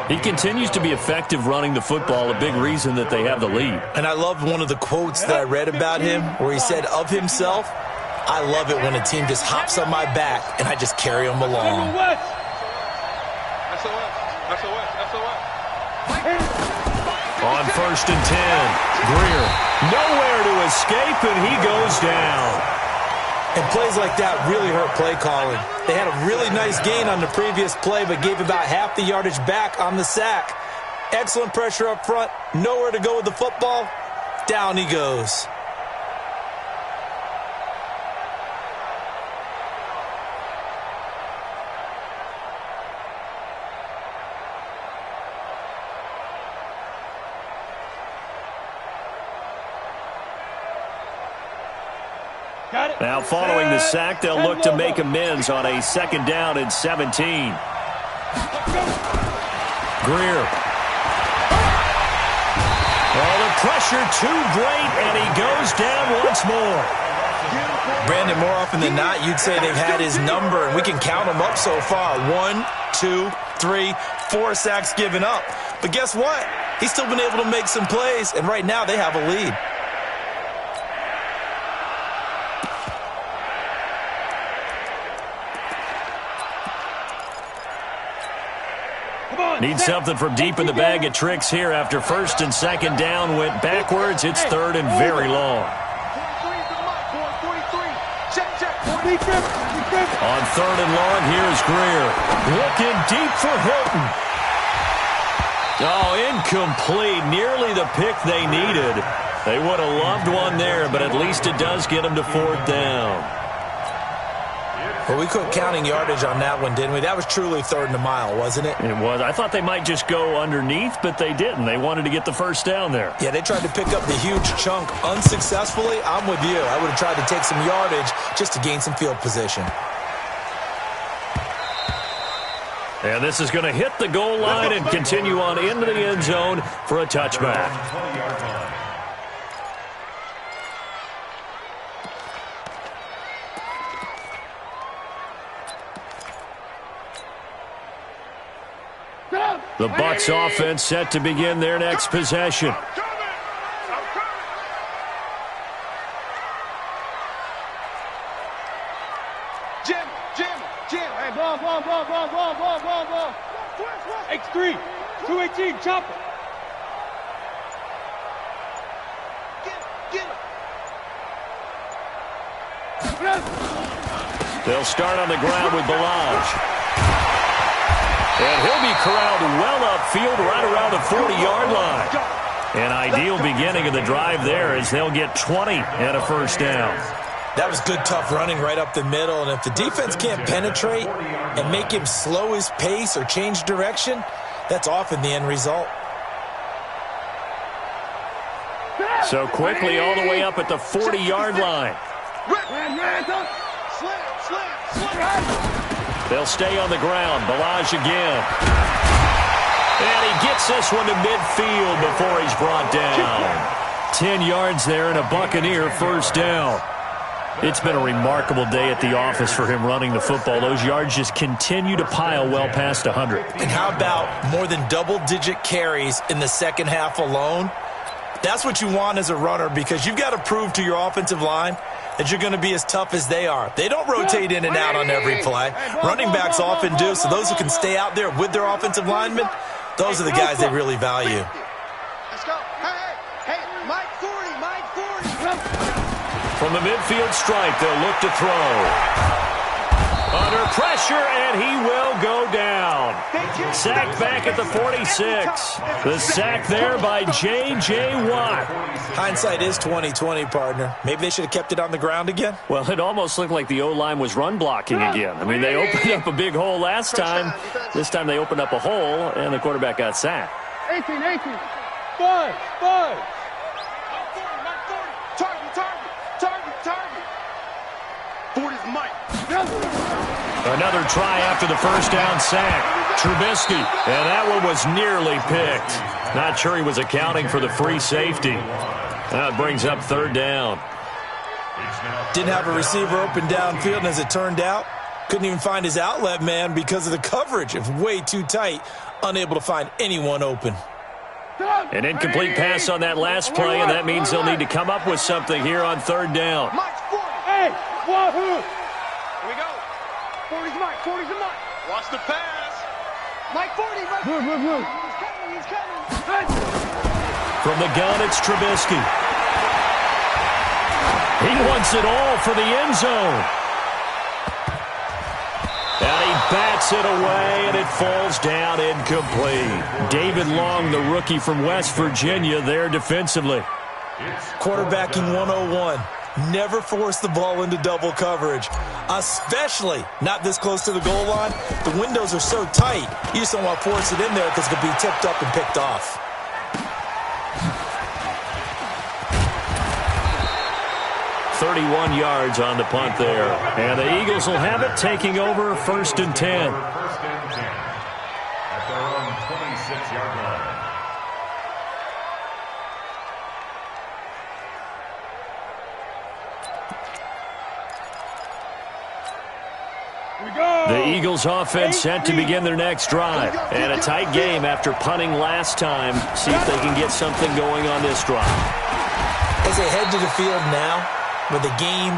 He continues to be effective running the football, a big reason that they have the lead. And I love one of the quotes that I read about him where he said of himself, "I love it when a team just hops on my back and I just carry them along." On 1st and 10, Greer nowhere to escape, and he goes down. And plays like that really hurt play calling. They had a really nice gain on the previous play, but gave about half the yardage back on the sack. Excellent pressure up front. Nowhere to go with the football. Down he goes. Now following the sack, they'll look to make amends on a 2nd down and 17. Greer. Oh, the pressure too great, and he goes down once more. Brandon, more often than not, you'd say they've had his number, and we can count them up so far. 1, 2, 3, 4 sacks given up. But guess what? He's still been able to make some plays, and right now they have a lead. Need something from deep in the bag of tricks here after 1st and 2nd down went backwards. It's 3rd and very long. On 3rd and long, here's Greer. Looking deep for Hilton. Oh, incomplete. Nearly the pick they needed. They would have loved one there, but at least it does get them to 4th down. Well, we quit counting yardage on that one, didn't we? That was truly 3rd and a mile, wasn't it? It was. I thought they might just go underneath, but they didn't. They wanted to get the first down there. Yeah, they tried to pick up the huge chunk unsuccessfully. I'm with you. I would have tried to take some yardage just to gain some field position. And this is going to hit the goal line and continue on into the end zone for a touchback. The Bucs offense set to begin their next possession. Jim. Hey, ball. X3, 218, chopper. Get him. They'll start on the ground with Balaj. And he'll be corralled well upfield right around the 40-yard line. An ideal beginning of the drive there as they'll get 20 and a first down. That was good, tough running right up the middle. And if the defense can't penetrate and make him slow his pace or change direction, that's often the end result. So quickly all the way up at the 40-yard line. They'll stay on the ground. Balaj again. And he gets this one to midfield before he's brought down. 10 yards there and a Buccaneer first down. It's been a remarkable day at the office for him running the football. Those yards just continue to pile well past 100. And how about more than double-digit carries in the second half alone? That's what you want as a runner, because you've got to prove to your offensive line that you're going to be as tough as they are. They don't rotate in and out on every play. Running backs often do, so those who can stay out there with their offensive linemen, those are the guys they really value. Let's go. Hey, Mike 40, Mike 40. From the midfield stripe, they'll look to throw. Under pressure, and he will go down. Sacked back at the 46. The sack there by J.J. Watt. Hindsight is 20/20, partner. Maybe they should have kept it on the ground again. Well, it almost looked like the O-line was run blocking again. I mean, they opened up a big hole last time. This time they opened up a hole, and the quarterback got sacked. 18. Five. Target. 40's Mike. Another try after the first down sack. Trubisky, and that one was nearly picked. Not sure he was accounting for the free safety. That brings up third down. Didn't have a receiver open downfield, and as it turned out, couldn't even find his outlet man because of the coverage. It's way too tight, unable to find anyone open. An incomplete pass on that last play, and that means they'll need to come up with something here on third down. Mike's 40. Hey, wahoo! Here we go. 40's Mike. Watch the pass. Mike 40. Move. He's coming. From the gun, it's Trubisky. He wants it all for the end zone. And he bats it away, and it falls down incomplete. David Long, the rookie from West Virginia, there defensively. Quarterbacking 101. Never force the ball into double coverage, especially not this close to the goal line. The windows are so tight, you just don't want to force it in there because it could be tipped up and picked off. .31 yards on the punt there. And the Eagles will have it, taking over 1st and 10. First and 10 at their own 26-yard line. The Eagles offense set to begin their next drive. And a tight game after punting last time. See if they can get something going on this drive. As they head to the field now, with the game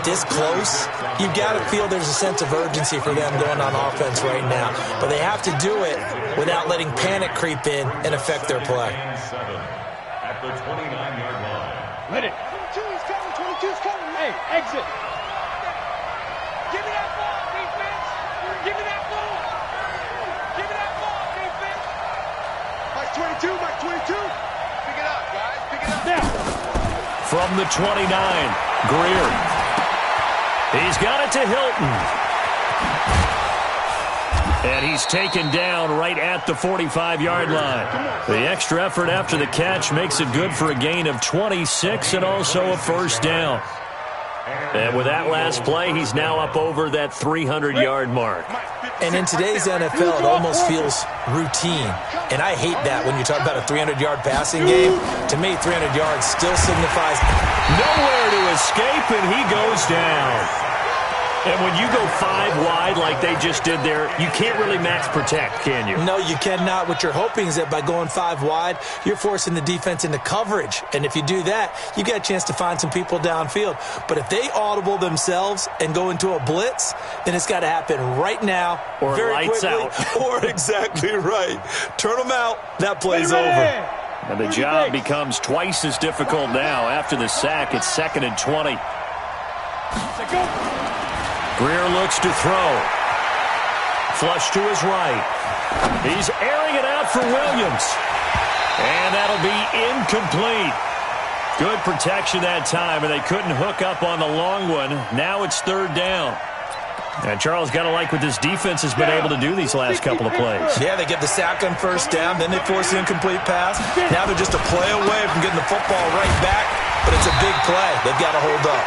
this close, you've got to feel there's a sense of urgency for them going on offense right now. But they have to do it without letting panic creep in and affect their play. At the 29-yard line. Let it. 22's coming. Hey, exit. Give me that ball, defense. Give me that ball. Defense. Mike 22. Pick it up, guys. Pick it up. Now. From the 29, Greer. He's got it to Hilton. And he's taken down right at the 45-yard line. The extra effort after the catch makes it good for a gain of 26 and also a first down. And with that last play, he's now up over that 300-yard mark. And in today's NFL, it almost feels routine. And I hate that when you talk about a 300-yard passing game. To me, 300 yards still signifies nowhere to escape, and he goes down. And when you go 5 wide like they just did there, you can't really max protect, can you? No, you cannot. What you're hoping is that by going 5 wide, you're forcing the defense into coverage. And if you do that, you get a chance to find some people downfield. But if they audible themselves and go into a blitz, then it's got to happen right now, or very lights quickly, out. Or exactly right. Turn them out. That play's over. And the job becomes twice as difficult now. After the sack, it's 2nd and 20. Greer looks to throw. Flush to his right. He's airing it out for Williams. And that'll be incomplete. Good protection that time, and they couldn't hook up on the long one. Now it's third down. And Charles, got to like what this defense has been able to do these last couple of plays. Yeah, they get the sack on first down, then they force the incomplete pass. Now they're just a play away from getting the football right back, but it's a big play. They've got to hold up.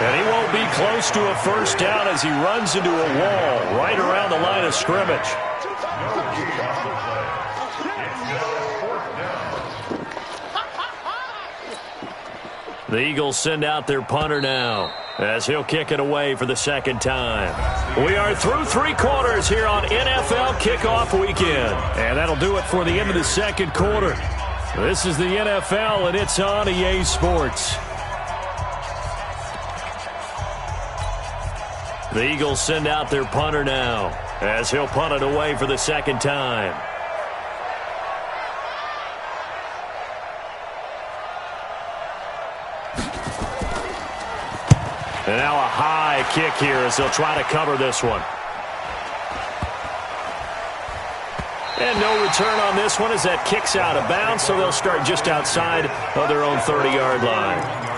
And he won't be close to a first down as he runs into a wall right around the line of scrimmage. The Eagles send out their punter now as he'll kick it away for the second time. We are through 3 quarters here on NFL Kickoff Weekend. And that'll do it for the end of the second quarter. This is the NFL, and it's on EA Sports. The Eagles send out their punter now as he'll punt it away for the second time. And now a high kick here as they'll try to cover this one. And no return on this one as that kicks out of bounds, so they'll start just outside of their own 30-yard line.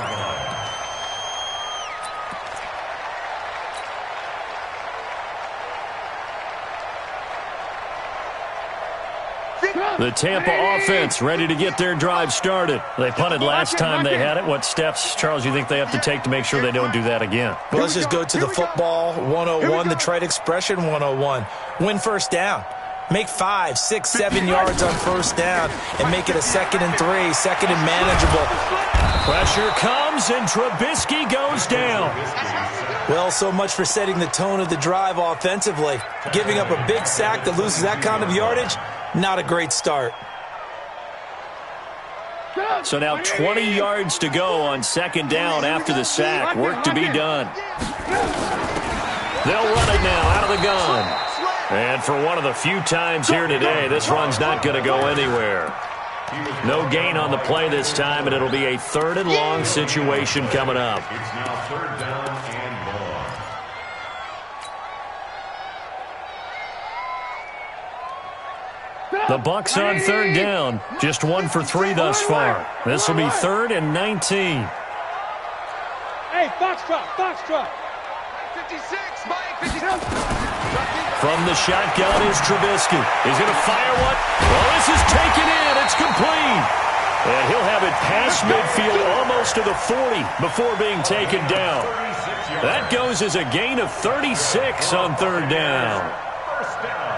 The Tampa offense ready to get their drive started. They punted last time they had it. What steps, Charles, you think they have to take to make sure they don't do that again? Well, let's just go to the football 101, the trade expression 101. Win first down. Make 5, 6, 7 yards on first down and make it a 2nd and 3, second and manageable. Pressure comes and Trubisky goes down. Well, so much for setting the tone of the drive offensively. Giving up a big sack that loses that kind of yardage, not a great start. So now 20 yards to go on second down after the sack. Work to be done. They'll run it now out of the gun. And for one of the few times here today, this run's not going to go anywhere. No gain on the play this time, and it'll be a 3rd and long situation coming up. It's now 3rd down and long. The Bucs on 3rd down, just 1 for 3 thus far. This will be 3rd and 19. Hey, Foxtrot, Foxtrot. 56, Mike, 56. From the shotgun is Trubisky. He's going to fire one. Well, this is taken in. It's complete. And he'll have it past midfield almost to the 40 before being taken down. That goes as a gain of 36 on 3rd down. First down.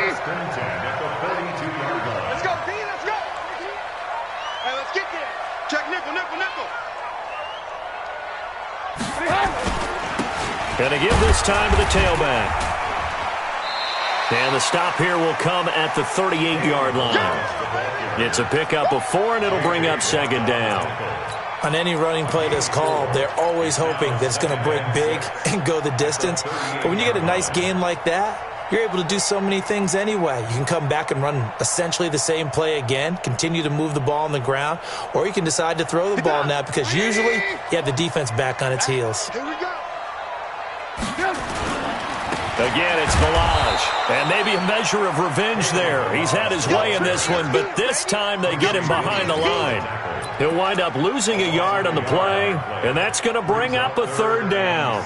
First and 10 at the 42-yard line. Let's go, D, let's go. Hey, let's get there. Check nickel, nickel, nickel. Going to give this time to the tailback. And the stop here will come at the 38-yard line. It's a pickup of 4, and it'll bring up 2nd down. On any running play that's called, they're always hoping that it's going to break big and go the distance. But when you get a nice gain like that, you're able to do so many things anyway. You can come back and run essentially the same play again, continue to move the ball on the ground, or you can decide to throw the ball now because usually you have the defense back on its heels. Here we go. Again, it's Balaj. And maybe a measure of revenge there. He's had his way in this one, but this time they get him behind the line. He'll wind up losing a yard on the play, and that's going to bring up a 3rd down.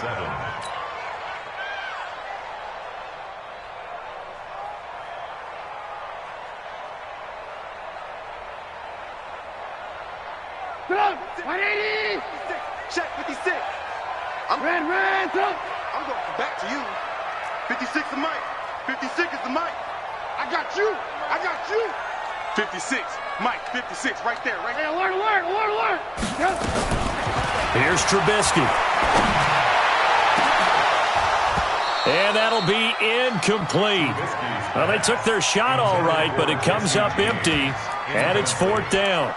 Check 56. I'm ran, throw. I'm going back to you. 56 is Mike. 56 is the Mike. I got you. I got you. 56. Mike, 56. Right there. Right there. Alert. Here's Trubisky. And that'll be incomplete. Well, they took their shot all right, but it comes up empty, and it's 4th down.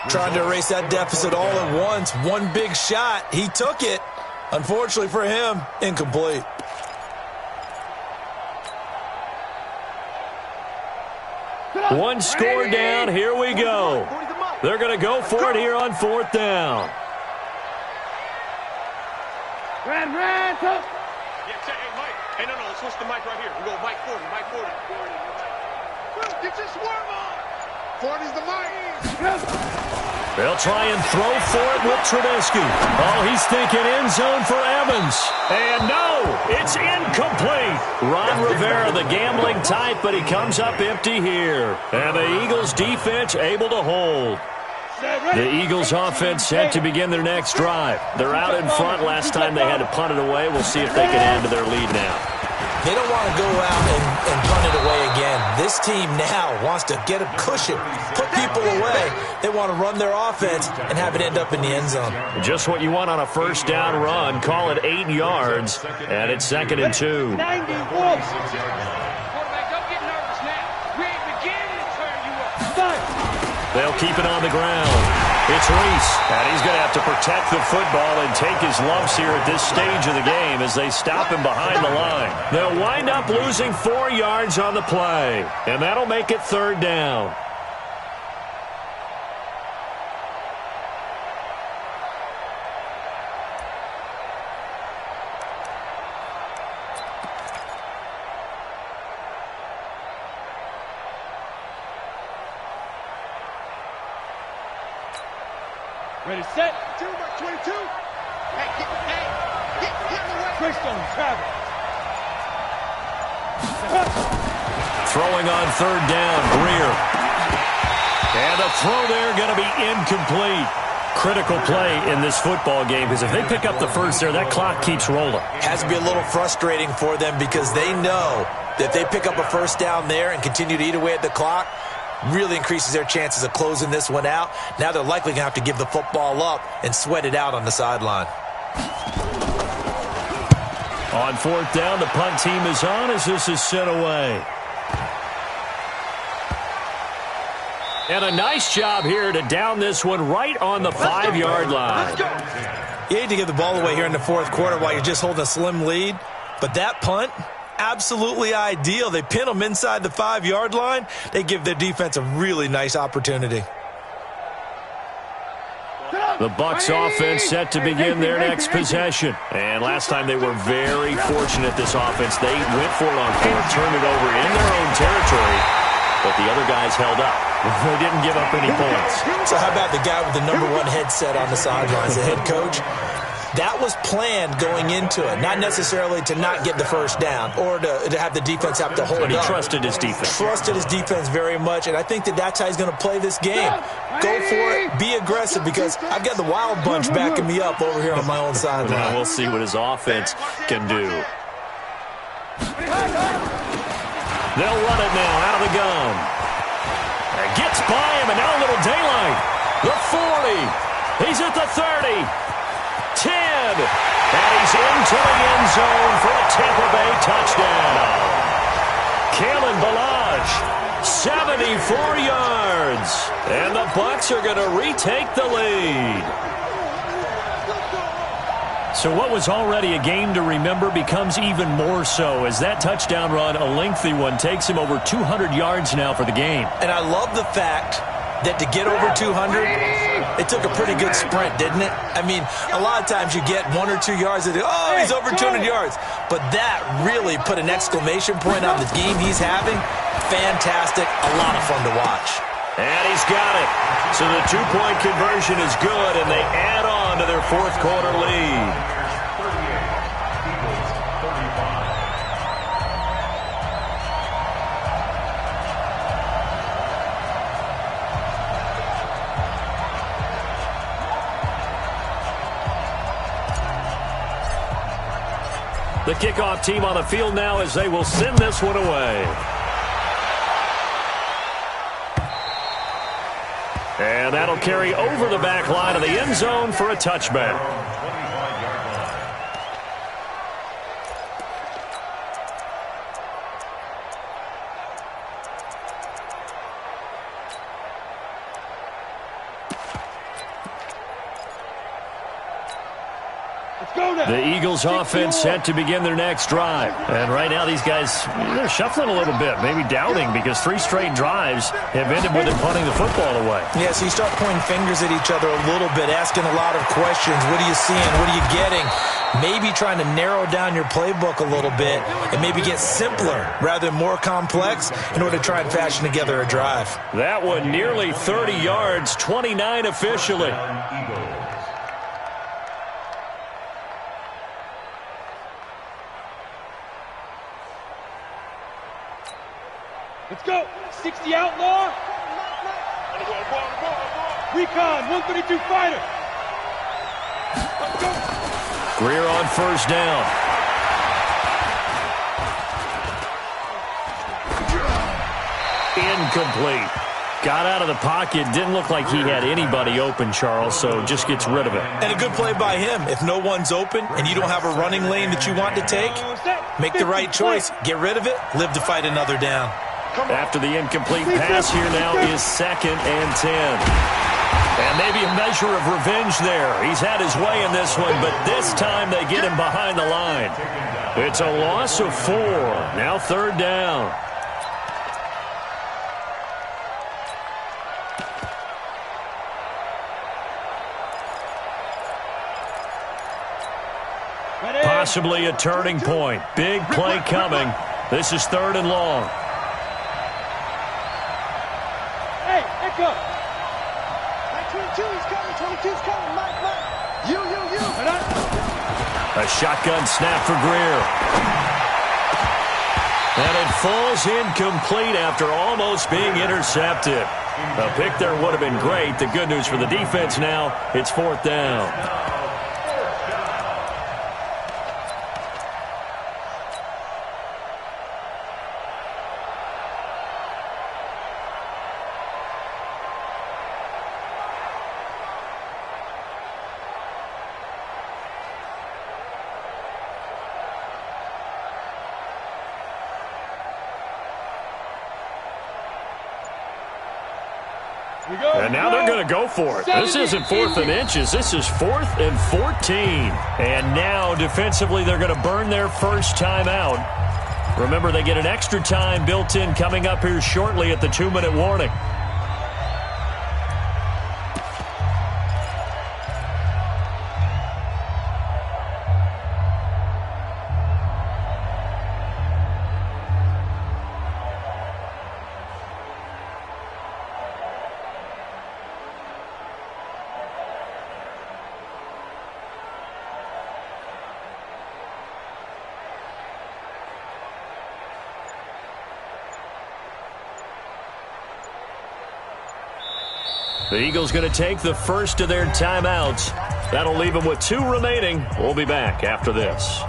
Trying to erase that deficit all at once. One big shot. He took it. Unfortunately for him, incomplete. One score down. Here we go. They're going to go for it here on 4th down. Ran, Yeah, check. Hey, Mike. Hey, no. Switch the mic right here. We go Mike 40, Mike 40. Get your swerve on. 40's the mic. They'll try and throw for it with Trubisky. Oh, he's thinking end zone for Evans. And no, it's incomplete. Ron Rivera, the gambling type, but he comes up empty here. And the Eagles defense able to hold. The Eagles offense set to begin their next drive. They're out in front. Last time they had to punt it away. We'll see if they can add to their lead now. They don't want to go out and punt it away again. This team now wants to get a cushion, put people away. They want to run their offense and have it end up in the end zone. Just what you want on a first down run. Call it 8 yards, and it's 2nd and 2. 90 Quarterback, don't get nervous now. We ain't beginning to turn you up. They'll keep it on the ground. It's Reese, and he's going to have to protect the football and take his lumps here at this stage of the game as they stop him behind the line. They'll wind up losing 4 yards on the play, and that'll make it 3rd down. Ready, set. 22. Hey, get away. Greystone, Travis. Throwing on 3rd down, Greer. And the throw there going to be incomplete. Critical play in this football game because if they pick up the first there, that clock keeps rolling. Has to be a little frustrating for them because they know that if they pick up a first down there and continue to eat away at the clock, really increases their chances of closing this one out. Now they're likely going to have to give the football up and sweat it out on the sideline. On 4th down, the punt team is on as this is sent away. And a nice job here to down this one right on the 5-yard line. You hate to give the ball away here in the 4th quarter while you're just holding a slim lead, but that punt, absolutely ideal. They pin them inside the 5-yard line. They give their defense a really nice opportunity. The Bucs offense set to begin their next possession. And last time they were very fortunate, this offense. They went for it on 4th, turned it over in their own territory, but the other guys held up. They didn't give up any points. So how about the guy with the #1 headset on the sidelines, the head coach? That was planned going into it, not necessarily to not get the first down or to have the defense have to hold up. But he trusted his defense. Trusted his defense very much, and I think that that's how he's going to play this game. Go for it, be aggressive, because I've got the wild bunch backing me up over here on my own sideline. Now we'll see what his offense can do. They'll run it now out of the gun. It gets by him, and now a little daylight. The 40. He's at the 30. 10, and he's into the end zone for a Tampa Bay touchdown. Kalen Ballage, 74 yards, and the Bucs are going to retake the lead. So what was already a game to remember becomes even more so as that touchdown run, a lengthy one, takes him over 200 yards now for the game. And I love the fact that to get over 200, it took a pretty good sprint, didn't it? I mean, a lot of times you get 1 or 2 yards and oh, he's over 200 yards. But that really put an exclamation point on the game he's having. Fantastic. A lot of fun to watch. And he's got it. So the 2-point conversion is good, and they add on to their 4th quarter lead. The kickoff team on the field now as they will send this one away. And that'll carry over the back line of the end zone for a touchback. Let's go The Eagles offense set to begin their next drive. And right now these guys, they're shuffling a little bit, maybe doubting, because 3 straight drives have ended with them punting the football away. Yeah, so you start pointing fingers at each other a little bit, asking a lot of questions. What are you seeing? What are you getting? Maybe trying to narrow down your playbook a little bit and maybe get simpler rather than more complex in order to try and fashion together a drive. That one nearly 30 yards, 29 officially. Let's go. 60 outlaw. Recon, 132 fighter. Let's go. Greer on first down. Incomplete. Got out of the pocket. Didn't look like he had anybody open, Charles, so just gets rid of it. And a good play by him. If no one's open and you don't have a running lane that you want to take, make the right choice. Get rid of it. Live to fight another down. After the incomplete pass, here now is 2nd and 10. And maybe a measure of revenge there. He's had his way in this one, but this time they get him behind the line. It's a loss of 4. Now 3rd down. Possibly a turning point. Big play coming. This is 3rd and long. Hey, Echo. 22's coming. 22's coming. Mike. You. A shotgun snap for Greer. And it falls incomplete after almost being intercepted. A pick there would have been great. The good news for the defense now, it's 4th down. And now they're going to go for it. This isn't 4th and inches. This is 4th and 14. And now, defensively, they're going to burn their first timeout. Remember, they get an extra time built in coming up here shortly at the 2-minute warning. The Eagles going to take the first of their timeouts. That'll leave them with 2 remaining. We'll be back after this.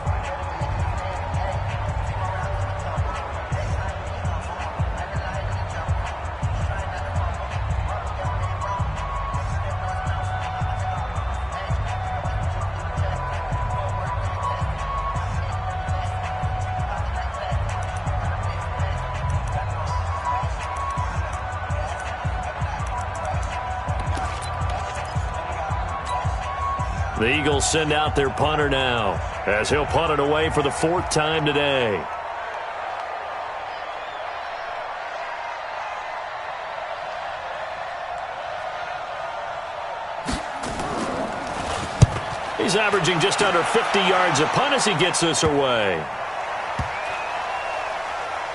The Eagles send out their punter now, as he'll punt it away for the 4th time today. He's averaging just under 50 yards a punt as he gets this away.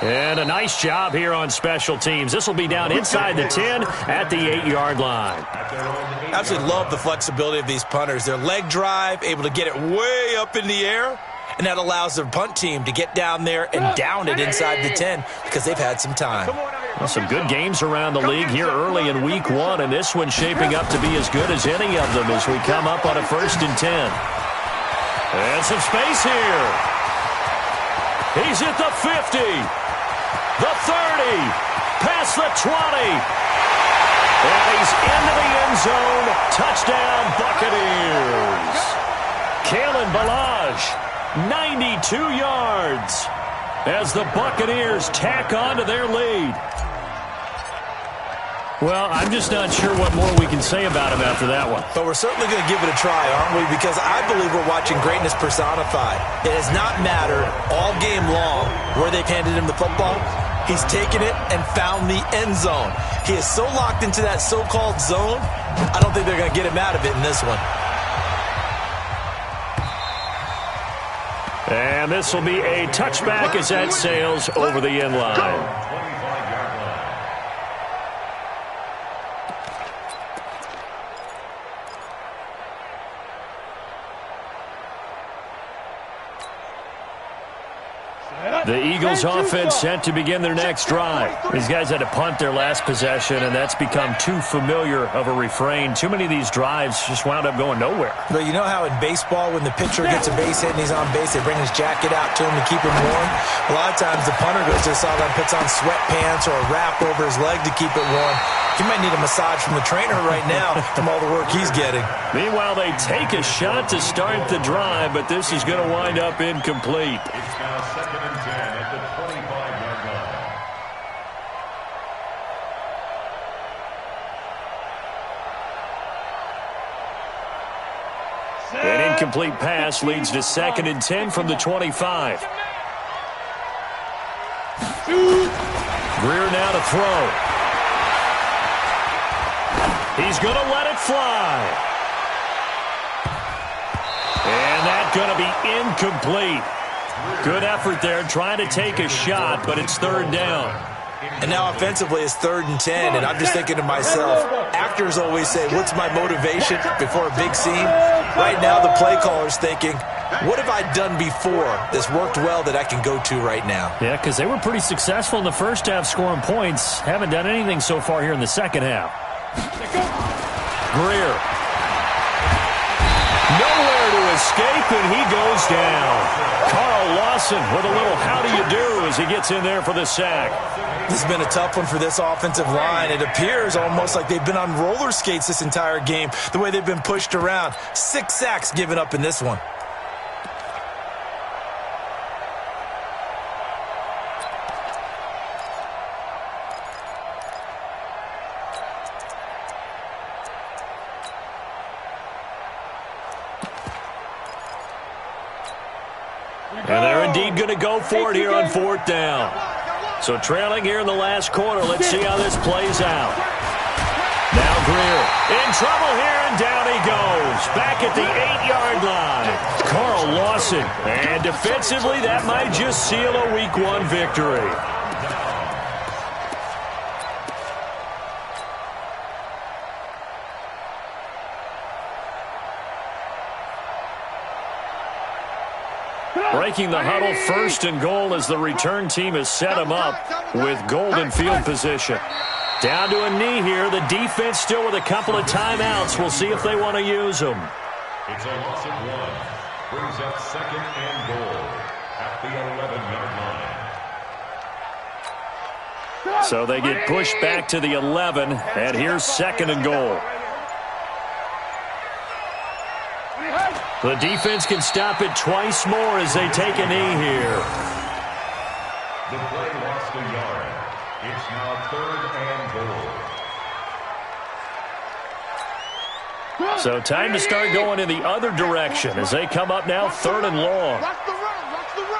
And a nice job here on special teams. This will be down inside the 10 at the 8-yard line. I absolutely love the flexibility of these punters. Their leg drive, able to get it way up in the air, and that allows their punt team to get down there and down it inside the 10 because they've had some time. Well, some good games around the league here early in week 1, and this one's shaping up to be as good as any of them as we come up on a 1st and 10. And some space here. He's at the 50. The 30, past the 20, and he's into the end zone. Touchdown, Buccaneers. Kalen Ballage, 92 yards, as the Buccaneers tack on to their lead. Well, I'm just not sure what more we can say about him after that one. But we're certainly going to give it a try, aren't we? Because I believe we're watching greatness personified. It has not mattered all game long where they've handed him the football. He's taken it and found the end zone. He is so locked into that so-called zone, I don't think they're going to get him out of it in this one. And this will be a touchback as that sails over the end line. The Eagles offense set to begin their next drive. These guys had to punt their last possession, and that's become too familiar of a refrain. Too many of these drives just wound up going nowhere. But you know how in baseball, when the pitcher gets a base hit and he's on base, they bring his jacket out to him to keep him warm? A lot of times the punter goes to the sideline, puts on sweatpants or a wrap over his leg to keep it warm. He might need a massage from the trainer right now from all the work he's getting. Meanwhile, they take a shot to start the drive, but this is going to wind up incomplete. It's now 2nd and 10 at the 25-yard line. An incomplete pass leads to 2nd and 10 from the 25. Greer now to throw. He's going to let it fly. And that's going to be incomplete. Good effort there trying to take a shot, but it's 3rd down. And now offensively it's 3rd and 10, and I'm just thinking to myself, actors always say, what's my motivation before a big scene? Right now the play caller's thinking, what have I done before that's worked well that I can go to right now? Yeah, because they were pretty successful in the first half scoring points. Haven't done anything so far here in the second half. Greer. Nowhere to escape, and he goes down. Carl Lawson with a little how do you do as he gets in there for the sack. This has been a tough one for this offensive line. It appears almost like they've been on roller skates this entire game, the way they've been pushed around. 6 sacks given up in this one. And they're indeed going to go for it here on 4th down. So trailing here in the last quarter. Let's see how this plays out. Now Greer in trouble here, and down he goes. Back at the 8-yard line. Carl Lawson. And defensively, that might just seal a Week 1 victory. Breaking the huddle, 1st and goal as the return team has set him up with golden field position. Down to a knee here. The defense still with a couple of timeouts. We'll see if they want to use them. It's a loss of 1. Brings up 2nd and goal at the 11-yard line. So they get pushed back to the 11, and here's 2nd and goal. The defense can stop it twice more as they take a knee here. The play lost a yard. It's now 3rd and goal. So time to start going in the other direction as they come up now 3rd and long. Watch the run. Watch the run.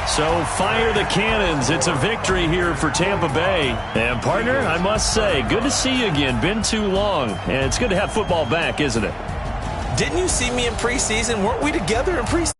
So fire the cannons. It's a victory here for Tampa Bay. And partner, I must say, good to see you again. Been too long. And it's good to have football back, isn't it? Didn't you see me in preseason? Weren't we together in preseason?